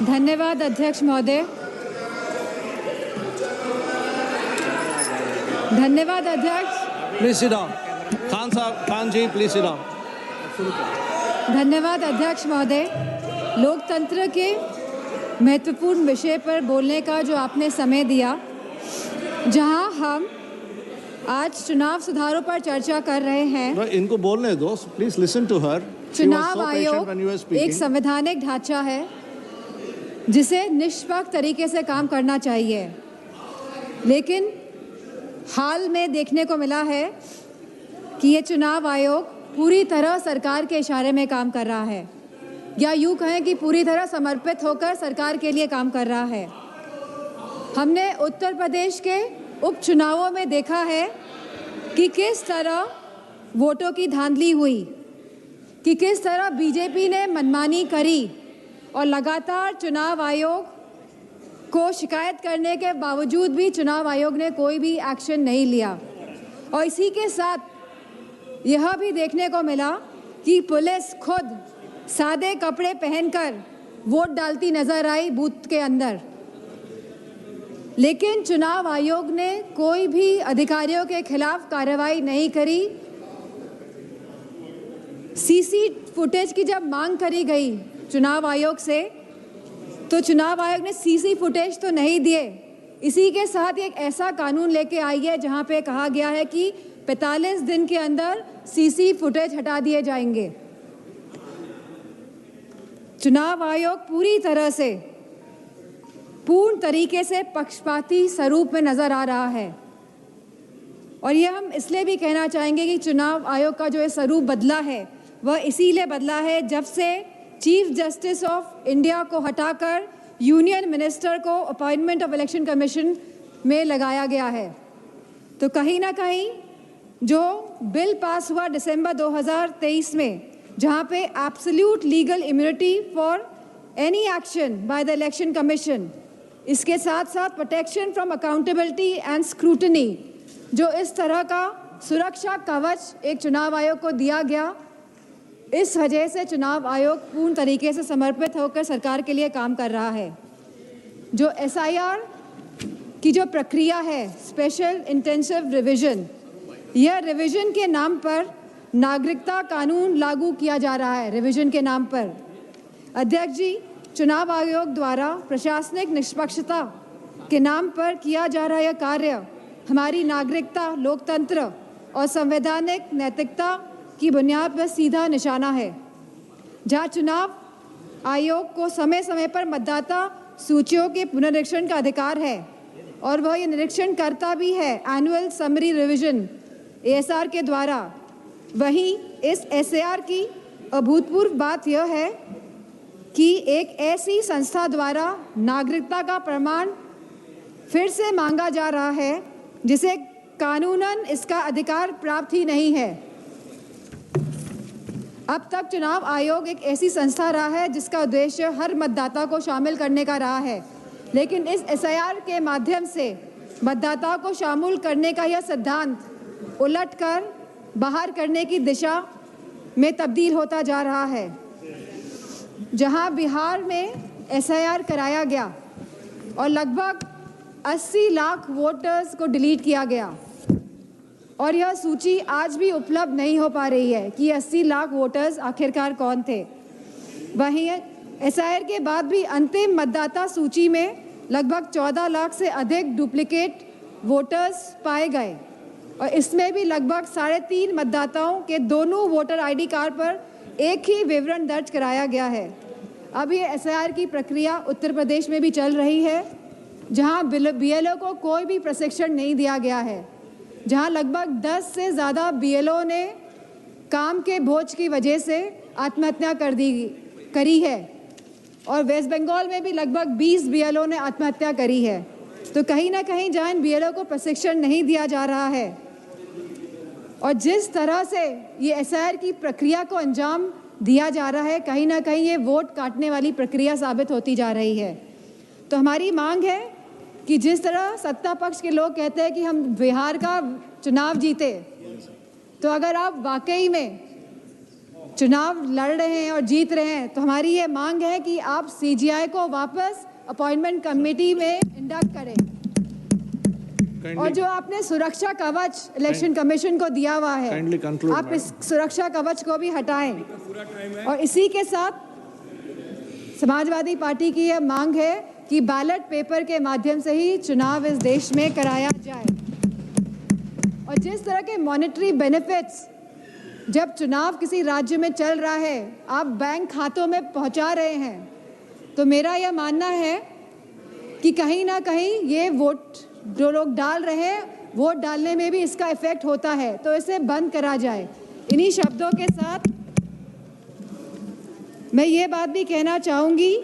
धन्यवाद अध्यक्ष महोदय। धन्यवाद अध्यक्ष। Please sit down. Khan ji, please sit down. धन्यवाद अध्यक्ष महोदय। लोकतंत्र के महत्वपूर्ण विषय पर बोलने का जो आपने समय दिया, जहां हम आज चुनाव सुधारों पर चर्चा कर रहे हैं। इनको बोलने दो, प्लीज लिसन टू हर। चुनाव आयोग एक संवैधानिक ढांचा है जिसे निष्पक्ष तरीके से काम करना चाहिए, लेकिन हाल में देखने को मिला है कि ये चुनाव आयोग पूरी तरह सरकार के इशारे में काम कर रहा है, या यूँ कहें कि पूरी तरह समर्पित होकर सरकार के लिए काम कर रहा है। हमने उत्तर प्रदेश के उपचुनावों में देखा है कि किस तरह वोटों की धांधली हुई, कि किस तरह बीजेपी ने मनमानी करी और लगातार चुनाव आयोग को शिकायत करने के बावजूद भी चुनाव आयोग ने कोई भी एक्शन नहीं लिया। और इसी के साथ यह भी देखने को मिला कि पुलिस खुद सादे कपड़े पहनकर वोट डालती नजर आई बूथ के अंदर, लेकिन चुनाव आयोग ने कोई भी अधिकारियों के खिलाफ कार्रवाई नहीं करी। सीसी फुटेज की जब मांग करी गई चुनाव आयोग से, तो चुनाव आयोग ने सीसी फुटेज तो नहीं दिए। इसी के साथ एक ऐसा कानून लेके आई है जहां पे कहा गया है कि 45 दिन के अंदर सीसी फुटेज हटा दिए जाएंगे। चुनाव आयोग पूरी तरह से पूर्ण तरीके से पक्षपाती स्वरूप में नजर आ रहा है, और ये हम इसलिए भी कहना चाहेंगे कि चुनाव आयोग का जो ये स्वरूप बदला है वह इसीलिए बदला है जब से चीफ जस्टिस ऑफ इंडिया को हटाकर यूनियन मिनिस्टर को अपॉइंटमेंट ऑफ इलेक्शन कमीशन में लगाया गया है। तो कहीं ना कहीं जो बिल पास हुआ दिसंबर 2023 में, जहां पे absolute legal immunity for any action by the election commission, इसके साथ साथ protection from accountability and scrutiny, जो इस तरह का सुरक्षा कवच एक चुनाव आयोग को दिया गया, इस वजह से चुनाव आयोग पूर्ण तरीके से समर्पित होकर सरकार के लिए काम कर रहा है। जो एसआईआर की जो प्रक्रिया है, स्पेशल इंटेंसिव रिवीजन, यह रिवीजन के नाम पर नागरिकता कानून लागू किया जा रहा है। रिवीजन के नाम पर अध्यक्ष जी, चुनाव आयोग द्वारा प्रशासनिक निष्पक्षता के नाम पर किया जा रहा यह कार्य हमारी नागरिकता, लोकतंत्र और संवैधानिक नैतिकता की बुनियाद पर सीधा निशाना है। जहां चुनाव आयोग को समय समय पर मतदाता सूचियों के पुनरीक्षण का अधिकार है और वह ये निरीक्षण करता भी है एनुअल समरी रिवीजन एएसआर के द्वारा, वहीं इस एसआर की अभूतपूर्व बात यह है कि एक ऐसी संस्था द्वारा नागरिकता का प्रमाण फिर से मांगा जा रहा है जिसे कानूनन इसका अधिकार प्राप्त ही नहीं है। अब तक चुनाव आयोग एक ऐसी संस्था रहा है जिसका उद्देश्य हर मतदाता को शामिल करने का रहा है, लेकिन इस एसआईआर के माध्यम से मतदाता को शामिल करने का यह सिद्धांत उलटकर बाहर करने की दिशा में तब्दील होता जा रहा है। जहां बिहार में एसआईआर कराया गया और लगभग 80 लाख वोटर्स को डिलीट किया गया, और यह सूची आज भी उपलब्ध नहीं हो पा रही है कि 80 लाख वोटर्स आखिरकार कौन थे। वहीं एसआईआर के बाद भी अंतिम मतदाता सूची में लगभग 14 लाख से अधिक डुप्लीकेट वोटर्स पाए गए, और इसमें भी लगभग 3.5 मतदाताओं के दोनों वोटर आईडी कार्ड पर एक ही विवरण दर्ज कराया गया है। अब ये एसआईआर की प्रक्रिया उत्तर प्रदेश में भी चल रही है, जहां बीएलओ को कोई भी प्रशिक्षण नहीं दिया गया है, जहां लगभग 10 से ज़्यादा बीएलओ ने काम के बोझ की वजह से आत्महत्या करी है, और वेस्ट बंगाल में भी लगभग 20 बीएलओ ने आत्महत्या करी है। तो कहीं ना कहीं जहां इन बीएलओ को प्रशिक्षण नहीं दिया जा रहा है और जिस तरह से ये एसआईआर की प्रक्रिया को अंजाम दिया जा रहा है, कहीं ना कहीं ये वोट काटने वाली प्रक्रिया साबित होती जा रही है। तो हमारी मांग है कि जिस तरह सत्ता पक्ष के लोग कहते हैं कि हम बिहार का चुनाव जीते, तो अगर आप वाकई में चुनाव लड़ रहे हैं और जीत रहे हैं, तो हमारी ये मांग है कि आप सीजीआई को वापस अपॉइंटमेंट कमेटी में इंडक्ट करें। और जो आपने सुरक्षा कवच इलेक्शन कमीशन को दिया हुआ है, आप इस सुरक्षा कवच को भी हटाएं। और इसी के साथ समाजवादी पार्टी की यह मांग है कि बैलेट पेपर के माध्यम से ही चुनाव इस देश में कराया जाए। और जिस तरह के मॉनेटरी बेनिफिट्स जब चुनाव किसी राज्य में चल रहा है आप बैंक खातों में पहुंचा रहे हैं, तो मेरा यह मानना है कि कहीं ना कहीं ये वोट जो लोग डाल रहे हैं, वोट डालने में भी इसका इफेक्ट होता है, तो इसे बंद करा जाए। इन्हीं शब्दों के साथ मैं ये बात भी कहना चाहूँगी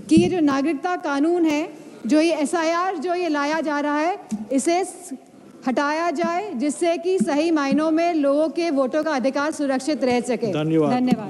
कि ये जो नागरिकता कानून है, जो ये SIR जो ये लाया जा रहा है, इसे हटाया जाए, जिससे कि सही मायनों में लोगों के वोटों का अधिकार सुरक्षित रह सके। धन्यवाद। धन्यवाद।